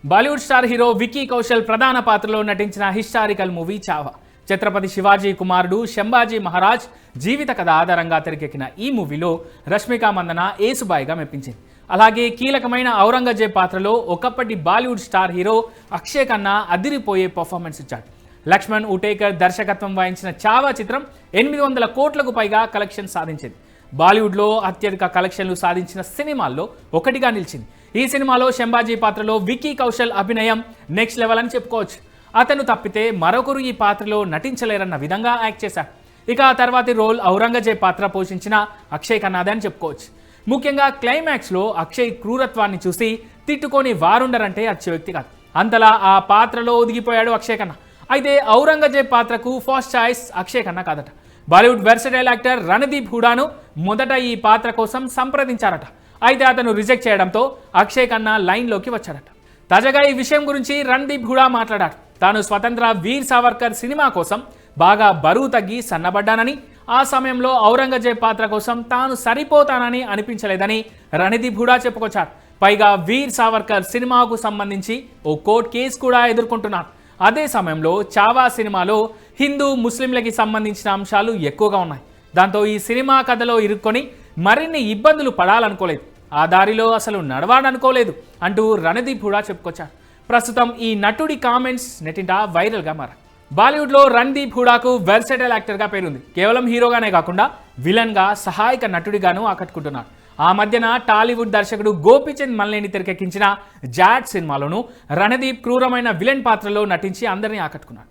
Bollywood star hero Vicky Kaushal ప్రధాన పాత్రలో నటించిన హిస్టారికల్ మూవీ చావా. ఛత్రపతి శివాజీ కుమారుడు శంభాజీ మహారాజ్ జీవిత కథ ఆధారంగా తెరకెక్కిన ఈ మూవీలో రష్మిక మందన ఏసుబాయిగా మెప్పించింది. అలాగే కీలకమైన ఔరంగజేబ్ పాత్రలో ఒకప్పటి బాలీవుడ్ స్టార్ హీరో అక్షయ్ ఖన్నా అదిరిపోయే పర్ఫార్మెన్స్ ఇచ్చాడు. లక్ష్మణ్ ఉటేకర్ దర్శకత్వం వహించిన చావా చిత్రం 800 కోట్లకు పైగా కలెక్షన్ సాధించింది. బాలీవుడ్లో అత్యధిక కలెక్షన్లు సాధించిన సినిమాల్లో ఒకటిగా నిలిచింది. ఈ సినిమాలో శంభాజీ పాత్రలో విక్కీ కౌశల్ అభినయం నెక్స్ట్ లెవెల్ అని చెప్పుకోవచ్చు. అతను తప్పితే మరొకరు ఈ పాత్రలో నటించలేరన్న విధంగా యాక్ట్ చేశారు. ఇక ఆ తర్వాతి రోల్ ఔరంగజేబ్ పాత్ర పోషించిన అక్షయ్ ఖన్నాదే అని చెప్పుకోవచ్చు. ముఖ్యంగా క్లైమాక్స్లో అక్షయ్ క్రూరత్వాన్ని చూసి తిట్టుకొని వారుండరంటే అత్యవ్యక్తి కాదు. అంతలా ఆ పాత్రలో ఒదిగిపోయాడు అక్షయ్ ఖన్నా. అయితే ఔరంగజేబ్ పాత్రకు ఫస్ట్ చాయిస్ అక్షయ్ ఖన్నా కాదట. బాలీవుడ్ వెర్సటైల్ యాక్టర్ రణదీప్ హుడాను మొదట ఈ పాత్ర కోసం సంప్రదించారట. అయితే అతను రిజెక్ట్ చేయడంతో అక్షయ్ ఖన్నా లైన్లోకి వచ్చాడట. తాజాగా ఈ విషయం గురించి రణదీప్ హుడా మాట్లాడాడు. తాను స్వతంత్ర వీర్ సావర్కర్ సినిమా కోసం బాగా బరువు తగ్గి సన్నబడ్డానని, ఆ సమయంలో ఔరంగజేబ్ పాత్ర కోసం తాను సరిపోతానని అనిపించలేదని రణదీప్ హుడా చెప్పుకొచ్చాడు. పైగా వీర్ సావర్కర్ సినిమాకు సంబంధించి ఓ కోర్టు కేసు కూడా ఎదుర్కొంటున్నాడు. అదే సమయంలో చావా సినిమాలో హిందూ ముస్లింలకి సంబంధించిన అంశాలు ఎక్కువగా ఉన్నాయి. దాంతో ఈ సినిమా కథలో ఇరుక్కొని మరిన్ని ఇబ్బందులు పడాలనుకోలేదు, ఆ దారిలో అసలు నడవాలనుకోలేదు అంటూ రణదీప్ హుడా చెప్పుకొచ్చారు. ప్రస్తుతం ఈ నటుడి కామెంట్స్ నెట్టింట వైరల్గా మారాయి. బాలీవుడ్లో రణదీప్ హుడాకు వెర్సటైల్ యాక్టర్గా పేరుంది. కేవలం హీరోగానే కాకుండా విలన్గా, సహాయక నటుడిగాను ఆకట్టుకుంటున్నాడు. ఆ మధ్యన టాలీవుడ్ దర్శకుడు గోపీచంద్ మల్లేని తెరకెక్కించిన జాట్ సినిమాలోనూ రణదీప్ క్రూరమైన విలన్ పాత్రలో నటించి అందరినీ ఆకట్టుకున్నాడు.